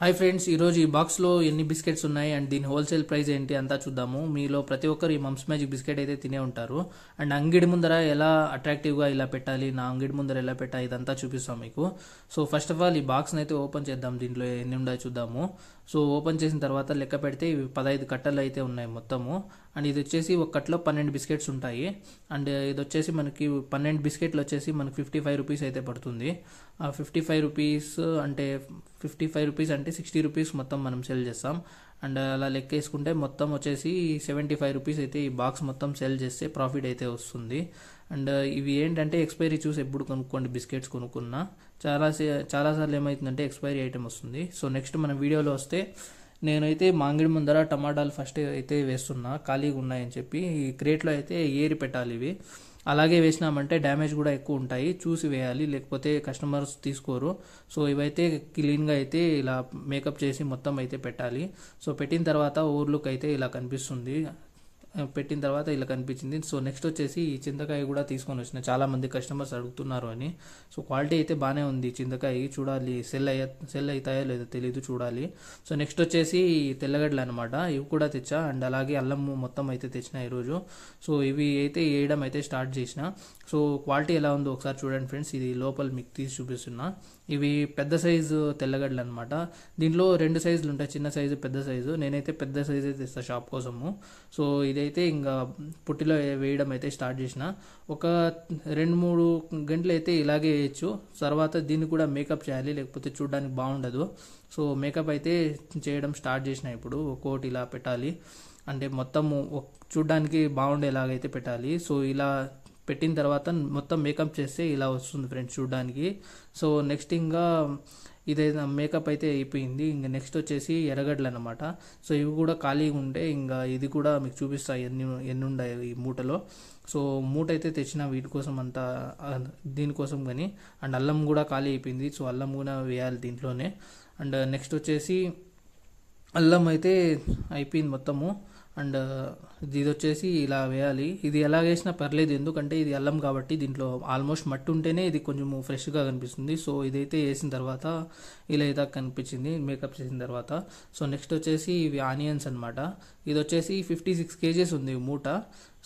Hi friends, ఈరోజు ఈ బాక్స్లో ఎన్ని బిస్కెట్స్ ఉన్నాయి అండ్ దీని హోల్సేల్ ప్రైస్ ఏంటి అంతా చూద్దాము. మీలో ప్రతి ఒక్కరు ఈ మమ్స్ మ్యాజిక్ బిస్కెట్ అయితే తినే ఉంటారు. అండ్ అంగిడి ముందర ఎలా అట్రాక్టివ్గా ఇలా పెట్టాలి, నా అంగిడి ముందర ఎలా పెట్టాలి ఇదంతా చూపిస్తాం మీకు. సో ఫస్ట్ ఆఫ్ ఆల్ ఈ బాక్స్ని అయితే ఓపెన్ చేద్దాం, దీంట్లో ఎన్ని ఉన్నాయో చూద్దాము. సో ఓపెన్ చేసిన తర్వాత లెక్క పెడితే ఇవి 15 కట్టలు అయితే ఉన్నాయి మొత్తము. అండ్ ఇది వచ్చేసి ఒక కట్టలో 12 బిస్కెట్స్ ఉంటాయి. అండ్ ఇది వచ్చేసి మనకి 12 బిస్కెట్లు వచ్చేసి మనకి 55 రూపీస్ అయితే పడుతుంది. ఆ 55 రూపీస్ అంటే 55 రూపీస్ అంటే 60 రూపీస్ మొత్తం మనం సెల్ చేస్తాం. అండ్ అలా లెక్క వేసుకుంటే మొత్తం వచ్చేసి 75 రూపీస్ అయితే ఈ బాక్స్ మొత్తం సెల్ చేస్తే ప్రాఫిట్ అయితే వస్తుంది. అండ్ ఇవి ఏంటంటే ఎక్స్పైరీ చూసి ఎప్పుడు కొనుక్కోండి, బిస్కెట్స్ కొనుక్కున్నా చాలాసార్లు ఏమవుతుందంటే ఎక్స్పైరీ ఐటమ్ వస్తుంది. సో నెక్స్ట్ మన వీడియోలో వస్తే నేనైతే మాంగిడి ముందర టమాటాలు ఫస్ట్ అయితే వేస్తున్నా, ఖాళీగా ఉన్నాయని చెప్పి. ఈ క్రేట్లో అయితే ఏరి పెట్టాలి ఇవి. అలాగే వేసినామంటే డ్యామేజ్ కూడా ఎక్కువ ఉంటాయి, చూసి వేయాలి, లేకపోతే కస్టమర్స్ తీసుకోరు. సో ఇవైతే క్లీన్గా అయితే ఇలా మేకప్ చేసి మొత్తం అయితే పెట్టాలి. సో పెట్టిన తర్వాత ఓవర్లుక్ అయితే ఇలా కనిపిస్తుంది, పెట్టిన తర్వాత ఇలా కనిపించింది. సో నెక్స్ట్ వచ్చేసి ఈ చింతకాయ కూడా తీసుకొని వచ్చిన, చాలా మంది కస్టమర్స్ అడుగుతున్నారు అని. సో క్వాలిటీ అయితే బాగానే ఉంది చింతకాయ, చూడాలి సెల్ అవుతాయో లేదో తెలీదు, చూడాలి. సో నెక్స్ట్ వచ్చేసి తెల్లగడ్డలు అనమాట, ఇవి కూడా తెచ్చా. అండ్ అలాగే అల్లం మొత్తం అయితే తెచ్చిన ఈరోజు. సో ఇవి అయితే వేయడం అయితే స్టార్ట్ చేసిన. సో క్వాలిటీ ఎలా ఉందో ఒకసారి చూడండి ఫ్రెండ్స్, ఇది లోపల మీకు తీసి చూపిస్తున్నా. ఇవి పెద్ద సైజు తెల్లగడ్డలు అనమాట. దీంట్లో 2 సైజులు ఉంటాయి, చిన్న సైజు పెద్ద సైజు. నేనైతే పెద్ద సైజు అయితే ఇస్తాను షాప్ కోసము. సో ఇదైతే ఇంకా పుట్టిలో వేయడం అయితే స్టార్ట్ చేసిన. ఒక 2-3 గంటలు అయితే ఇలాగే వేయచ్చు. తర్వాత దీన్ని కూడా మేకప్ చేయాలి, లేకపోతే చూడడానికి బాగుండదు. సో మేకప్ అయితే చేయడం స్టార్ట్ చేసిన. ఇప్పుడు ఒక్కోటి ఇలా పెట్టాలి, అంటే మొత్తము చూడడానికి బాగుండేలాగైతే పెట్టాలి. సో ఇలా పెట్టిన తర్వాత మొత్తం మేకప్ చేస్తే ఇలా వస్తుంది ఫ్రెండ్స్ చూడడానికి. సో నెక్స్ట్ ఇంకా ఇదైతే మేకప్ అయితే అయిపోయింది. ఇంకా నెక్స్ట్ వచ్చేసి ఎర్రగడ్డలు అనమాట. సో ఇవి కూడా ఖాళీగా ఉంటే ఇంకా ఇది కూడా మీకు చూపిస్తాయి ఎన్ని ఉన్నాయి ఈ మూటలో. సో మూట అయితే తెచ్చిన వీటి కోసం అంతా, దీనికోసం కానీ. అండ్ అల్లం కూడా ఖాళీ అయిపోయింది, సో అల్లం కూడా వేయాలి దీంట్లోనే. అండ్ నెక్స్ట్ వచ్చేసి అల్లం అయితే అయిపోయింది మొత్తము. అండ్ ఇది వచ్చేసి ఇలా వేయాలి. ఇది ఎలా వేసినా పర్లేదు, ఎందుకంటే ఇది అల్లం కాబట్టి దీంట్లో ఆల్మోస్ట్ మట్టి ఉంటేనే ఇది కొంచెం ఫ్రెష్గా కనిపిస్తుంది. సో ఇదైతే వేసిన తర్వాత ఇలా అయితే కనిపించింది మేకప్ చేసిన తర్వాత. సో నెక్స్ట్ వచ్చేసి ఇవి ఆనియన్స్ అనమాట. ఇది వచ్చేసి 56 kgs ఉంది మూట.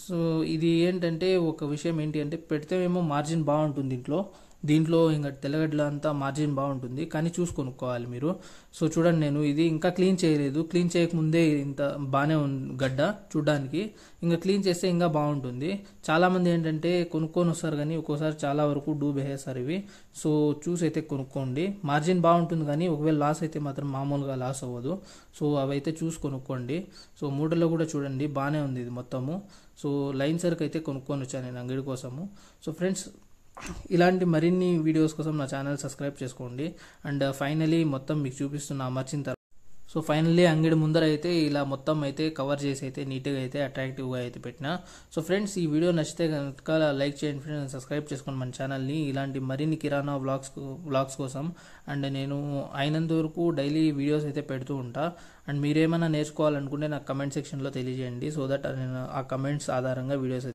సో ఇది ఏంటంటే ఒక విషయం ఏంటి అంటే, పెడితే ఏమో మార్జిన్ బాగుంటుంది దీంట్లో ఇంకా తెల్లగడ్డలు అంతా మార్జిన్ బాగుంటుంది, కానీ చూసి కొనుక్కోవాలి మీరు. సో చూడండి, నేను ఇది ఇంకా క్లీన్ చేయలేదు, క్లీన్ చేయకముందే ఇంత బాగానే ఉంది గడ్డ చూడడానికి. ఇంకా క్లీన్ చేస్తే ఇంకా బాగుంటుంది. చాలామంది ఏంటంటే కొనుక్కొని వస్తారు, కానీ ఒక్కోసారి చాలా వరకు డూబ్ వేసేస్తారు ఇవి. సో చూసి అయితే కొనుక్కోండి, మార్జిన్ బాగుంటుంది, కానీ ఒకవేళ లాస్ అయితే మాత్రం మామూలుగా లాస్ అవ్వదు. సో అవైతే చూసి కొనుక్కోండి. సో మూటలో కూడా చూడండి బాగానే ఉంది ఇది మొత్తము. సో లైన్ సరుకు అయితే కొనుక్కొని వచ్చాను నేను అంగడి కోసము. సో ఫ్రెండ్స్, ఇలాంటి మరిన్ని వీడియోస్ కోసం నా ఛానల్ సబ్స్క్రైబ్ చేసుకోండి. అండ్ ఫైనలీ మొత్తం మీకు చూపిస్తున్న అమర్చిన తర్వాత, సో ఫైనల్లీ అంగడి ముందర అయితే ఇలా మొత్తం అయితే కవర్ చేసి అయితే నీట్గా అయితే అట్రాక్టివ్గా అయితే పెట్టిన. సో ఫ్రెండ్స్, ఈ వీడియో నచ్చితే కనుక లైక్ చేయండి ఫ్రెండ్స్, సబ్స్క్రైబ్ చేసుకోండి మన ఛానల్ని, ఇలాంటి మరిన్ని కిరాణా వ్లాగ్స్ కోసం. అండ్ నేను అయినంత వరకు డైలీ వీడియోస్ అయితే పెడుతూ ఉంటా. అండ్ మీరేమైనా నేర్చుకోవాలనుకుంటే నాకు కమెంట్ సెక్షన్లో తెలియజేయండి, సో దట్ నేను ఆ కమెంట్స్ ఆధారంగా వీడియోస్